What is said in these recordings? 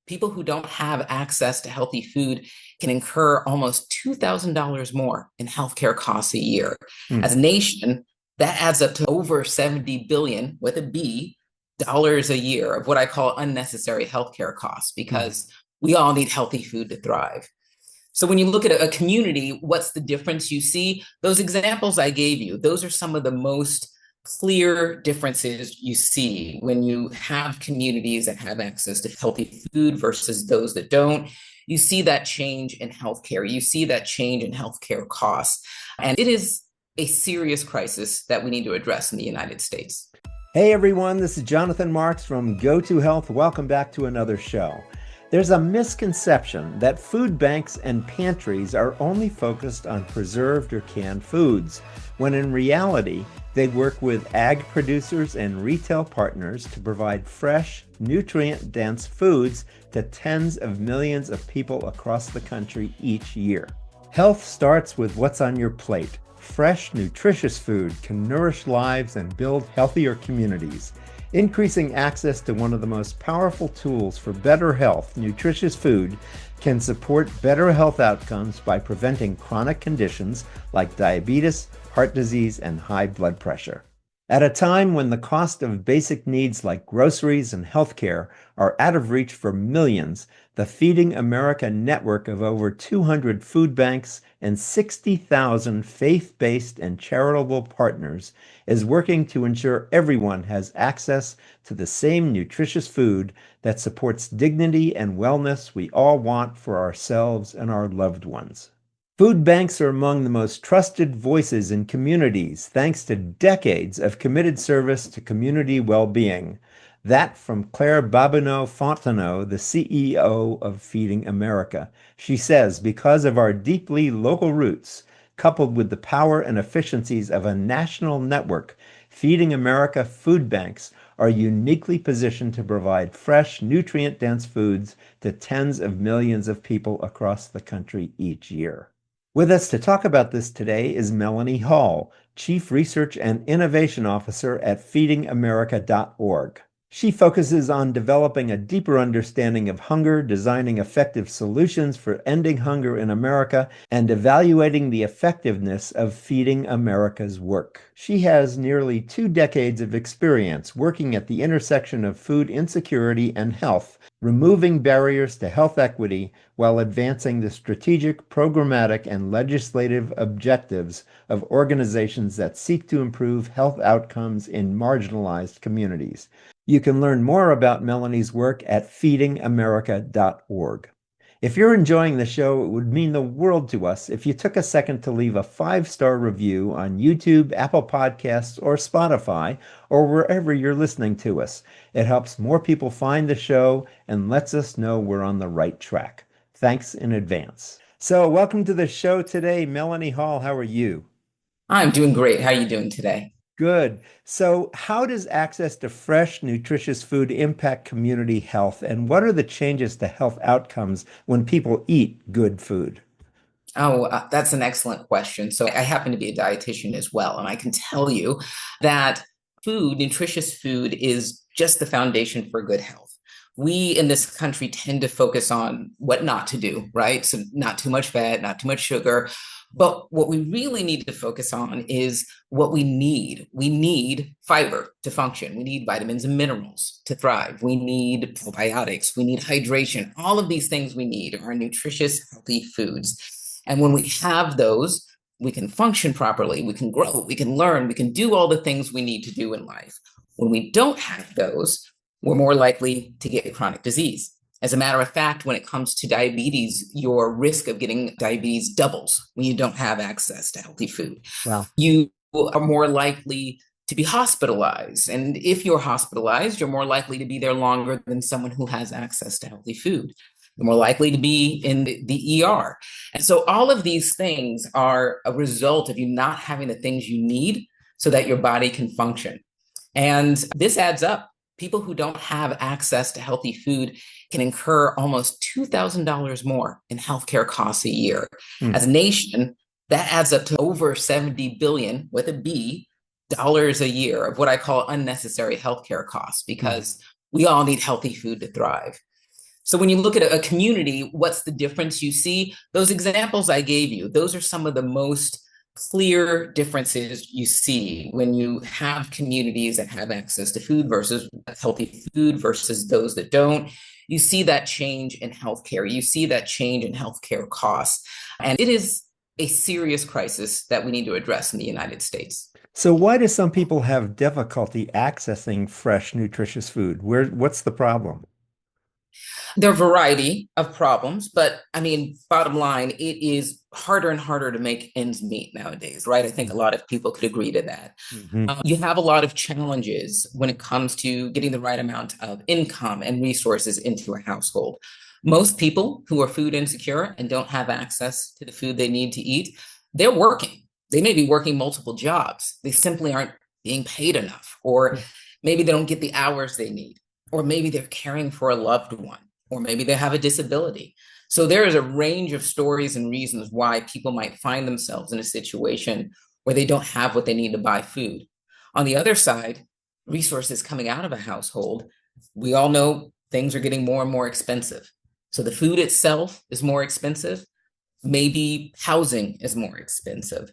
people who don't have access to healthy food can incur almost $2,000 more in healthcare costs a year. Hmm. As a nation, that adds up to over 70 billion with a B dollars a year of what I call unnecessary healthcare costs Hmm. because we all need healthy food to thrive. So when you look at a community, what's the difference you see? Those examples I gave you, those are some of the most clear differences you see when you have communities that have access to healthy food versus those that don't. You see that change in healthcare. You see that change in healthcare costs. And it is a serious crisis that we need to address in the United States. Hey everyone, this is Jonathan Marx from GoToHealth. Welcome back to another show. There's a misconception that food banks and pantries are only focused on preserved or canned foods, when in reality, they work with ag producers and retail partners to provide fresh, nutrient-dense foods to tens of millions of people across the country each year. Health starts with what's on your plate. Fresh, nutritious food can nourish lives and build healthier communities. Increasing access to one of the most powerful tools for better health, nutritious food, can support better health outcomes by preventing chronic conditions like diabetes, heart disease, and high blood pressure. At a time when the cost of basic needs like groceries and healthcare are out of reach for millions, the Feeding America network of over 200 food banks and 60,000 faith-based and charitable partners is working to ensure everyone has access to the same nutritious food that supports dignity and wellness we all want for ourselves and our loved ones. Food banks are among the most trusted voices in communities thanks to decades of committed service to community well-being. That from Claire Babineau-Fontenot, the CEO of Feeding America. She says, because of our deeply local roots, coupled with the power and efficiencies of a national network, Feeding America food banks are uniquely positioned to provide fresh, nutrient-dense foods to tens of millions of people across the country each year. With us to talk about this today is Melanie Hall, Chief Research and Innovation Officer at feedingamerica.org. She focuses on developing a deeper understanding of hunger, designing effective solutions for ending hunger in America, and evaluating the effectiveness of Feeding America's work. She has nearly 2 decades of experience working at the intersection of food insecurity and health, removing barriers to health equity while advancing the strategic, programmatic, and legislative objectives of organizations that seek to improve health outcomes in marginalized communities. You can learn more about Melanie's work at feedingamerica.org. If you're enjoying the show, it would mean the world to us if you took a second to leave a 5-star review on YouTube, Apple Podcasts, or Spotify, or wherever you're listening to us. It helps more people find the show and lets us know we're on the right track. Thanks in advance. So, welcome to the show today, Melanie Hall. How are you? I'm doing great. How are you doing today? Good. So, how does access to fresh, nutritious food impact community health, and what are the changes to health outcomes when people eat good food? Oh, that's an excellent question. So I happen to be a dietitian as well, and I can tell you that food, nutritious food, is just the foundation for good health. We in this country tend to focus on what not to do, right? So not too much fat, not too much sugar. But what we really need to focus on is what we need. We need fiber to function. We need vitamins and minerals to thrive. We need probiotics. We need hydration. All of these things we need are nutritious, healthy foods. And when we have those, we can function properly, we can grow, we can learn, we can do all the things we need to do in life. When we don't have those, we're more likely to get chronic disease. As a matter of fact, when it comes to diabetes, your risk of getting diabetes doubles when you don't have access to healthy food. Wow. You are more likely to be hospitalized. And if you're hospitalized, you're more likely to be there longer than someone who has access to healthy food. You're more likely to be in the ER. And so all of these things are a result of you not having the things you need so that your body can function. And this adds up. People who don't have access to healthy food can incur almost $2,000 more in healthcare costs a year. Hmm. As a nation, that adds up to over 70 billion with a B dollars a year of what I call unnecessary healthcare costs because we all need healthy food to thrive. So when you look at a community, what's the difference you see? Those examples I gave you, those are some of the most clear differences you see when you have communities that have access to food versus healthy food versus those that don't. You see that change in healthcare. You see that change in healthcare costs. And it is a serious crisis that we need to address in the United States. So why do some people have difficulty accessing fresh, nutritious food? What's the problem? There are a variety of problems, but I mean, bottom line, it is harder and harder to make ends meet nowadays, right? I think a lot of people could agree to that. Mm-hmm. You have a lot of challenges when it comes to getting the right amount of income and resources into a household. Most people who are food insecure and don't have access to the food they need to eat, they're working. They may be working multiple jobs. They simply aren't being paid enough, or maybe they don't get the hours they need, or maybe they're caring for a loved one, or maybe they have a disability. So there is a range of stories and reasons why people might find themselves in a situation where they don't have what they need to buy food. On the other side, resources coming out of a household, we all know things are getting more and more expensive. So the food itself is more expensive. Maybe housing is more expensive.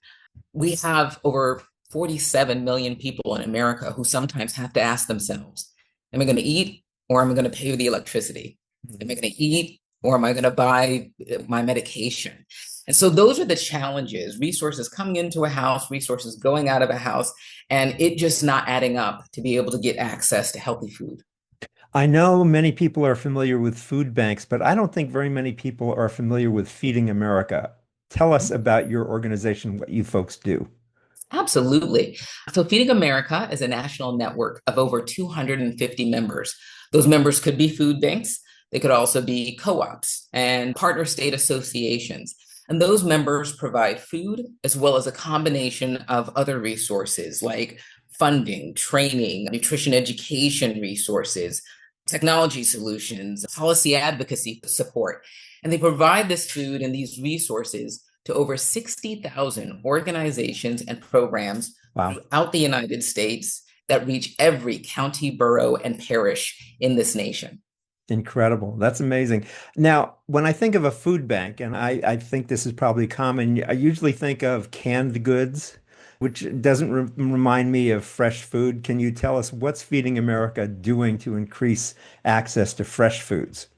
We have over 47 million people in America who sometimes have to ask themselves, am I going to eat or am I going to pay the electricity? Am I going to eat or am I going to buy my medication? And so those are the challenges, resources coming into a house, resources going out of a house, and it just not adding up to be able to get access to healthy food. I know many people are familiar with food banks, but I don't think very many people are familiar with Feeding America. Tell us about your organization, what you folks do. Absolutely. So Feeding America is a national network of over 250 members. Those members could be food banks. They could also be co-ops and partner state associations. And those members provide food as well as a combination of other resources like funding, training, nutrition education resources, technology solutions, policy advocacy support. And they provide this food and these resources to over 60,000 organizations and programs Wow. throughout the United States that reach every county, borough, and parish in this nation. Incredible. That's amazing. Now, when I think of a food bank, and I think this is probably common, I usually think of canned goods, which doesn't remind me of fresh food. Can you tell us what's Feeding America doing to increase access to fresh foods?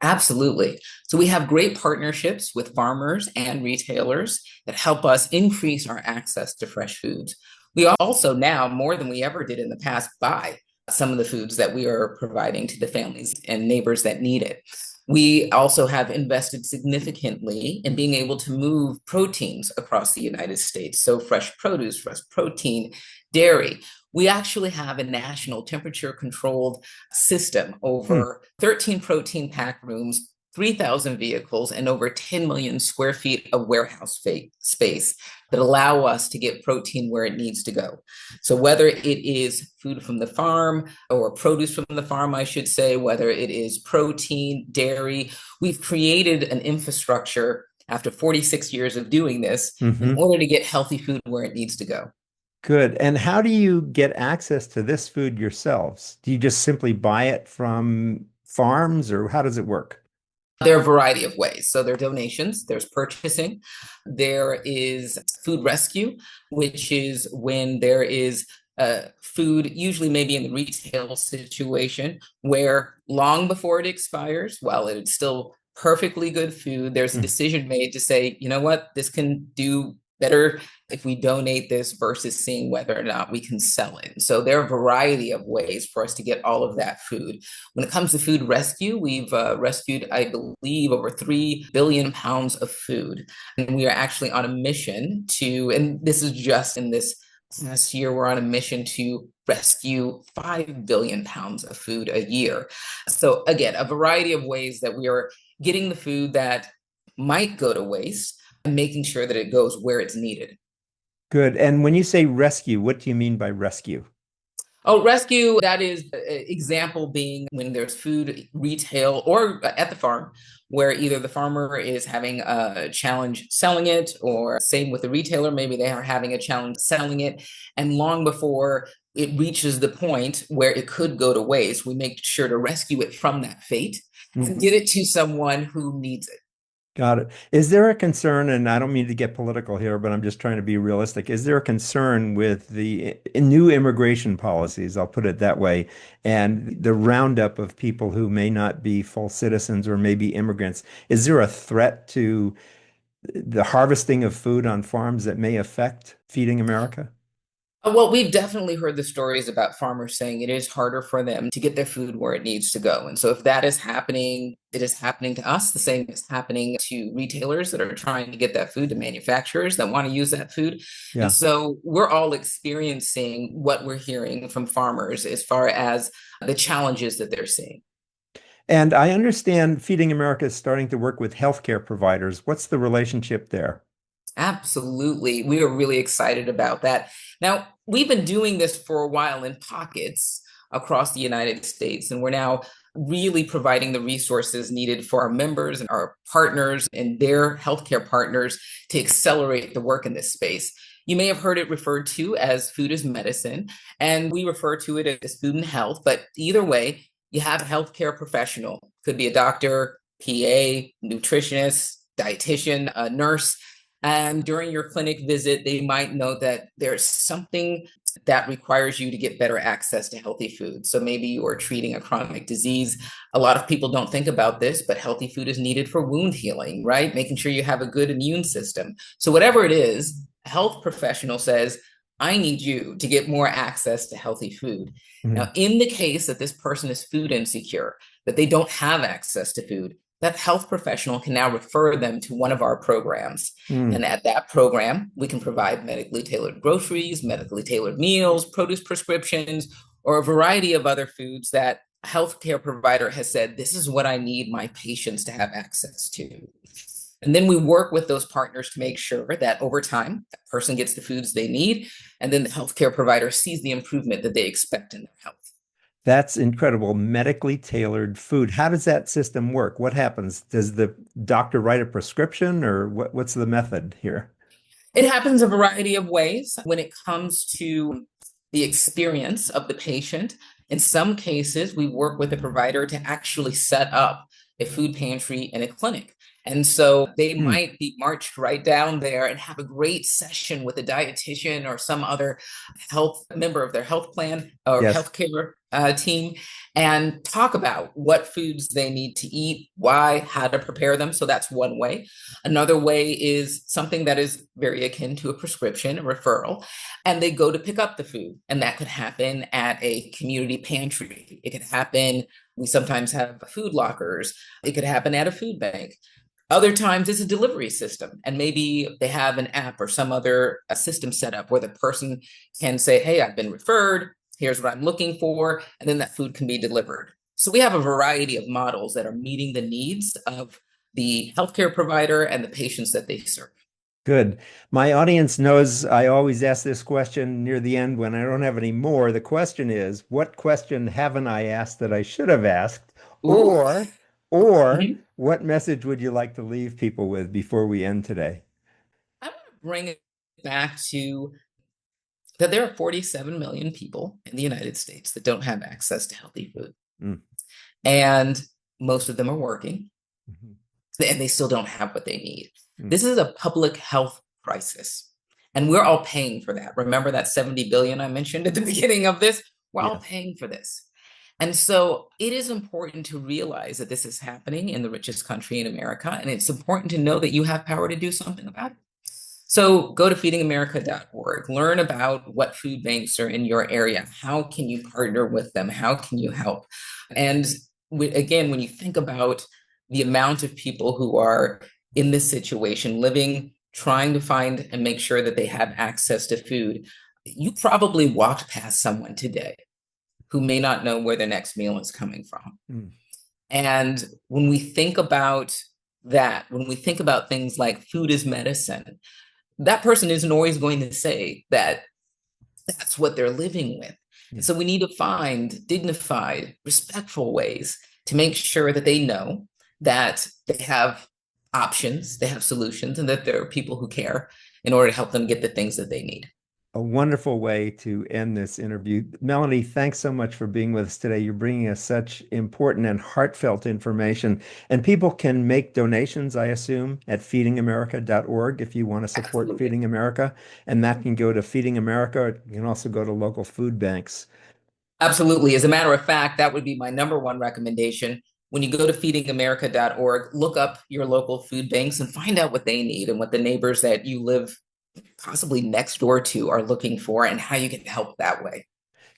Absolutely. So we have great partnerships with farmers and retailers that help us increase our access to fresh foods. We also now, more than we ever did in the past, buy some of the foods that we are providing to the families and neighbors that need it. We also have invested significantly in being able to move proteins across the United States. So fresh produce, fresh protein, dairy. We actually have a national temperature controlled system, Hmm. over 13 protein pack rooms, 3,000 vehicles, and over 10 million square feet of warehouse space that allow us to get protein where it needs to go. So whether it is food from the farm or produce from the farm, I should say, whether it is protein, dairy, we've created an infrastructure after 46 years of doing this in Hmm. order to get healthy food where it needs to go. Good. And how do you get access to this food yourselves? Do you just simply buy it from farms, or how does it work? There are a variety of ways. So there are donations, there's purchasing, there is food rescue, which is when there is food, usually maybe in the retail situation, where long before it expires, while it's still perfectly good food, there's a Hmm. decision made to say, you know what, this can do better if we donate this versus seeing whether or not we can sell it. So there are a variety of ways for us to get all of that food. When it comes to food rescue, we've rescued, I believe, over 3 billion pounds of food. And we are actually on a mission to, and this is just in this last year, we're on a mission to rescue 5 billion pounds of food a year. So again, a variety of ways that we are getting the food that might go to waste and making sure that it goes where it's needed. Good. And when you say rescue, what do you mean by rescue? Oh, rescue, that is example being when there's food retail or at the farm where either the farmer is having a challenge selling it, or same with the retailer, maybe they are having a challenge selling it. And long before it reaches the point where it could go to waste, we make sure to rescue it from that fate. and get it to someone who needs it. Got it. Is there a concern, and I don't mean to get political here, but I'm just trying to be realistic. Is there a concern with the new immigration policies, I'll put it that way, and the roundup of people who may not be full citizens or maybe immigrants? Is there a threat to the harvesting of food on farms that may affect Feeding America? Well, we've definitely heard the stories about farmers saying it is harder for them to get their food where it needs to go. And so if that is happening, it is happening to us. The same is happening to retailers that are trying to get that food, to manufacturers that want to use that food. And Yeah. so we're all experiencing what we're hearing from farmers as far as the challenges that they're seeing. And I understand Feeding America is starting to work with healthcare providers. What's the relationship there? Absolutely. We are really excited about that. Now, we've been doing this for a while in pockets across the United States, and we're now really providing the resources needed for our members and our partners and their healthcare partners to accelerate the work in this space. You may have heard it referred to as food as medicine, and we refer to it as food and health. But either way, you have a healthcare professional, could be a doctor, PA, nutritionist, dietitian, a nurse. And during your clinic visit, they might know that there's something that requires you to get better access to healthy food. So maybe you are treating a chronic disease. A lot of people don't think about this, but healthy food is needed for wound healing, right? Making sure you have a good immune system. So whatever it is, a health professional says, I need you to get more access to healthy food. Mhm. Now, in the case that this person is food insecure, that they don't have access to food, that health professional can now refer them to one of our programs. Mm. And at that program, we can provide medically tailored groceries, medically tailored meals, produce prescriptions, or a variety of other foods that a healthcare provider has said, this is what I need my patients to have access to. And then we work with those partners to make sure that over time, that person gets the foods they need, and then the healthcare provider sees the improvement that they expect in their health. That's incredible. Medically tailored food. How does that system work? What happens? Does the doctor write a prescription or what's the method here? It happens a variety of ways when it comes to the experience of the patient. In some cases, we work with a provider to actually set up a food pantry in a clinic. And so they Hmm. might be marched right down there and have a great session with a dietitian or some other health member of their health plan or Yes. healthcare team and talk about what foods they need to eat, why, how to prepare them. So that's one way. Another way is something that is very akin to a prescription, a referral, and they go to pick up the food. And that could happen at a community pantry. It could happen, we sometimes have food lockers. It could happen at a food bank. Other times it's a delivery system, and maybe they have an app or some other system set up where the person can say, hey, I've been referred, here's what I'm looking for, and then that food can be delivered. So we have a variety of models that are meeting the needs of the healthcare provider and the patients that they serve. Good. My audience knows I always ask this question near the end when I don't have any more. The question is, what question haven't I asked that I should have asked? Ooh. Or Mhm. what message would you like to leave people with before we end today? I want to bring it back to that there are 47 million people in the United States that don't have access to healthy food. Mm. And most of them are working, Mhm. and they still don't have what they need. Mm. This is a public health crisis, and we're all paying for that. Remember that 70 billion I mentioned at the beginning of this? We're all Yes. paying for this. And so it is important to realize that this is happening in the richest country in America, and it's important to know that you have power to do something about it. So go to feedingamerica.org, learn about what food banks are in your area. How can you partner with them? How can you help? And again, when you think about the amount of people who are in this situation, living, trying to find and make sure that they have access to food, you probably walked past someone today who may not know where their next meal is coming from. Mm. And when we think about that, when we think about things like food is medicine, that person isn't always going to say that that's what they're living with. Yeah. So we need to find dignified, respectful ways to make sure that they know that they have options, they have solutions, and that there are people who care in order to help them get the things that they need. A wonderful way to end this interview. Melanie, thanks so much for being with us today. You're bringing us such important and heartfelt information. And people can make donations, I assume, at feedingamerica.org if you want to support Absolutely. Feeding America. And that can go to Feeding America. It can also go to local food banks. Absolutely. As a matter of fact, that would be my number one recommendation. When you go to feedingamerica.org, look up your local food banks and find out what they need and what the neighbors that you live possibly next door to are looking for and how you can help that way.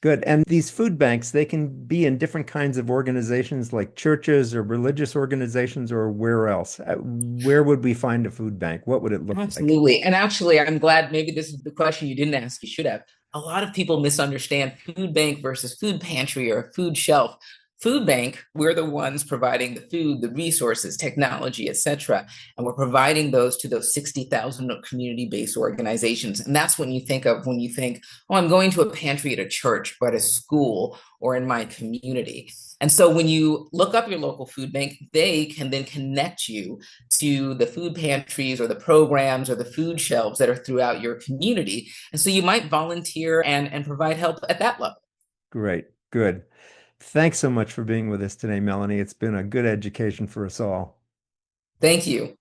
Good. And these food banks, they can be in different kinds of organizations like churches or religious organizations or where else. Where would we find a food bank? What would it look like? Absolutely. And actually, I'm glad maybe this is the question you didn't ask, you should have. A lot of people misunderstand food bank versus food pantry or food shelf. Food bank, we're the ones providing the food, the resources, technology, et cetera. And we're providing those to those 60,000 community-based organizations. And that's when you think, oh, I'm going to a pantry at a church or at a school or in my community. And so when you look up your local food bank, they can then connect you to the food pantries or the programs or the food shelves that are throughout your community. And so you might volunteer and provide help at that level. Great. Good. Thanks so much for being with us today, Melanie. It's been a good education for us all. Thank you.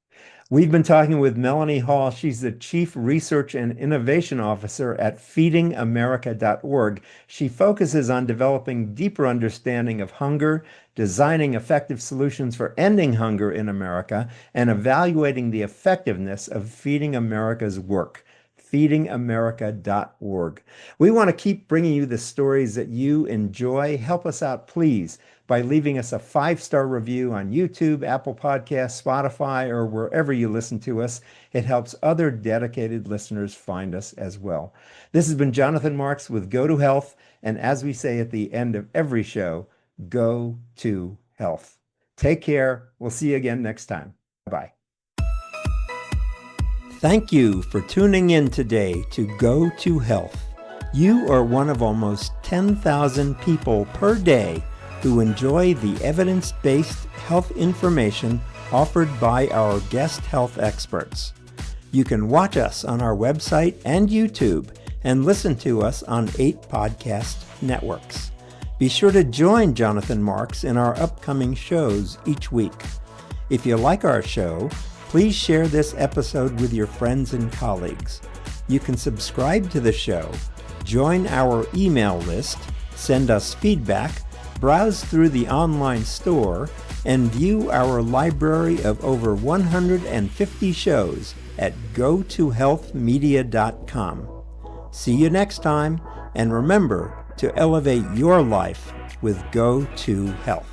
We've been talking with Melanie Hall. She's the Chief Research and Innovation Officer at feedingamerica.org. She focuses on developing deeper understanding of hunger, designing effective solutions for ending hunger in America, and evaluating the effectiveness of Feeding America's work. feedingamerica.org. We want to keep bringing you the stories that you enjoy. Help us out, please, by leaving us a 5-star review on YouTube, Apple Podcasts, Spotify, or wherever you listen to us. It helps other dedicated listeners find us as well. This has been Jonathan Marx with GoToHealth, and as we say at the end of every show, go to health. Take care. We'll see you again next time. Bye. Thank you for tuning in today to Go to Health. You are one of almost 10,000 people per day who enjoy the evidence-based health information offered by our guest health experts. You can watch us on our website and YouTube and listen to us on 8 podcast networks. Be sure to join Jonathan Marx in our upcoming shows each week. If you like our show, please share this episode with your friends and colleagues. You can subscribe to the show, join our email list, send us feedback, browse through the online store, and view our library of over 150 shows at gotohealthmedia.com. See you next time, and remember to elevate your life with Go to Health.